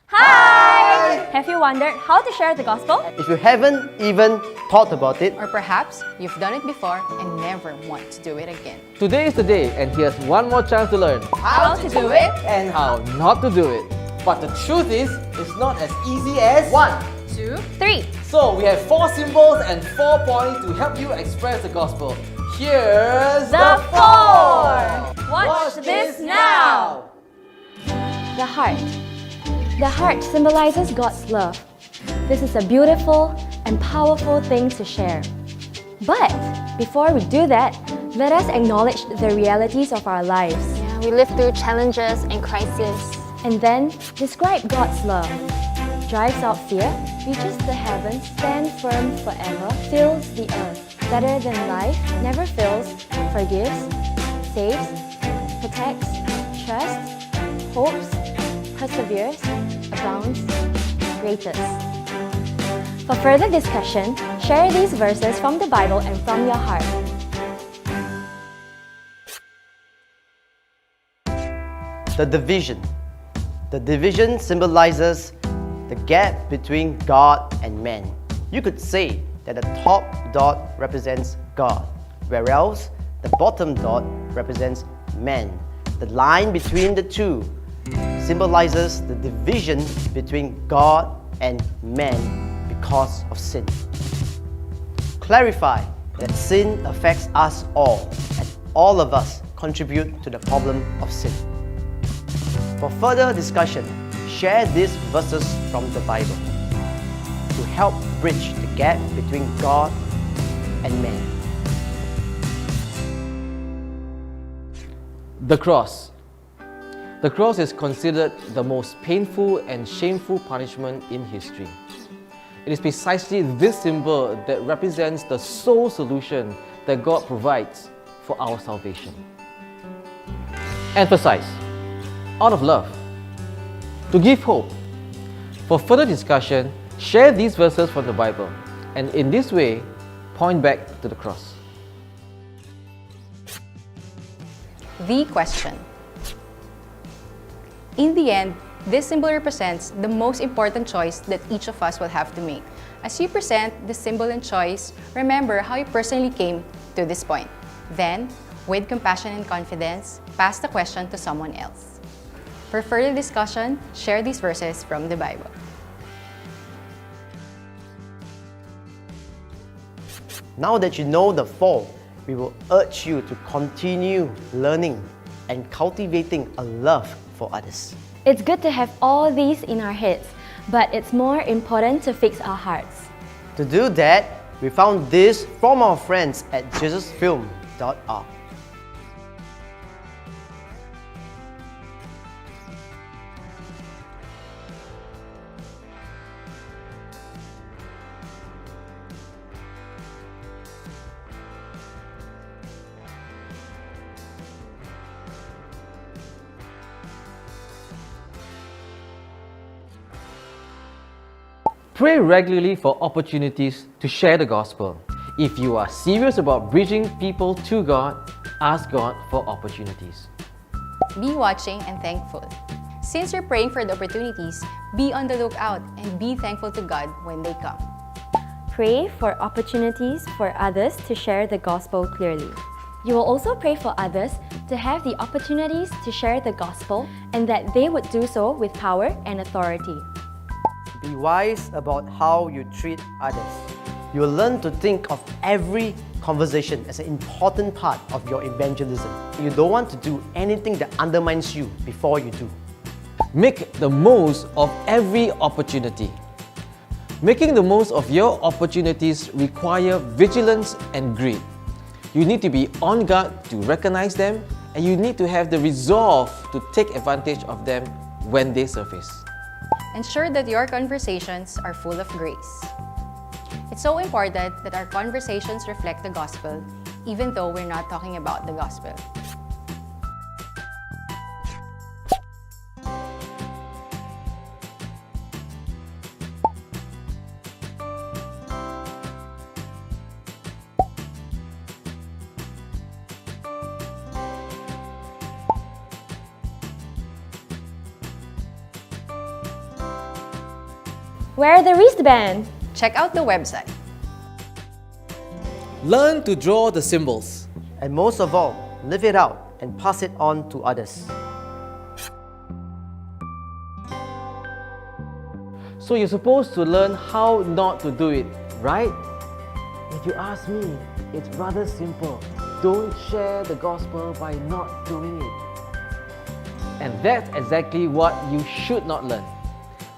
Hi! Have you wondered how to share the gospel? If you haven't even thought about it, Or perhaps you've done it before and never want to do it again. Today is the day, and here's one more chance to learn How to do it? and how not to do it. but the truth is, it's not as easy as 1. 2, 3. So we have 4 symbols and 4 points to help you express the gospel. Here's The 4! Watch this now! The heart. The heart symbolizes God's love. This is a beautiful and powerful thing to share. But before we do that, let us acknowledge the realities of our lives Yeah, we live through challenges and crises. and then describe God's love. Drives out fear, reaches the heavens, stands firm forever, fills the earth. Better than life, never fails, forgives, saves, protects, trusts, hopes, perseveres, abounds, greatest. For further discussion, share these verses from the Bible and from your heart. The division. The division symbolizes the gap between God and man. You could say that the top dot represents God, whereas the bottom dot represents man. The line between the two symbolizes the division between God and man because of sin. Clarify that sin affects us all, and all of us contribute to the problem of sin. For further discussion, share these verses from the Bible to help bridge the gap between God and man. The cross. The cross is considered the most painful and shameful punishment in history. It is precisely this symbol that represents the sole solution that God provides for our salvation. Emphasize, out of love, to give hope. For further discussion, share these verses from the Bible, and in this way, point back to the cross. The question. In the end, this symbol represents the most important choice that each of us will have to make. As you present the symbol and choice, remember how you personally came to this point. Then, with compassion and confidence, pass the question to someone else. For further discussion, share these verses from the Bible. Now that you know the 4, we will urge you to continue learning and cultivating a love for others. It's good to have all these in our heads, but it's more important to fix our hearts. To do that, we found this from our friends at jesusfilm.org. Pray regularly for opportunities to share the gospel. If you are serious about bridging people to God, ask God for opportunities. Be watching and thankful. Since you're praying for the opportunities, be on the lookout and be thankful to God when they come. Pray for opportunities for others to share the gospel clearly. You will also pray for others to have the opportunities to share the gospel and that they would do so with power and authority. Be wise about how you treat others. You will learn to think of every conversation as an important part of your evangelism. You don't want to do anything that undermines you before you do. Make the most of every opportunity. Making the most of your opportunities require vigilance and greed. You need to be on guard to recognize them, and you need to have the resolve to take advantage of them when they surface. Ensure that your conversations are full of grace. It's so important that our conversations reflect the gospel, even though we're not talking about the gospel. Wear the wristband. Check out the website. Learn to draw the symbols. And most of all, live it out and pass it on to others. So you're supposed to learn how not to do it, right? If you ask me, it's rather simple. Don't share the gospel by not doing it. And that's exactly what you should not learn.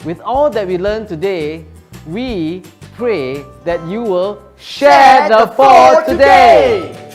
With all that we learned today, we pray that you will share the for today.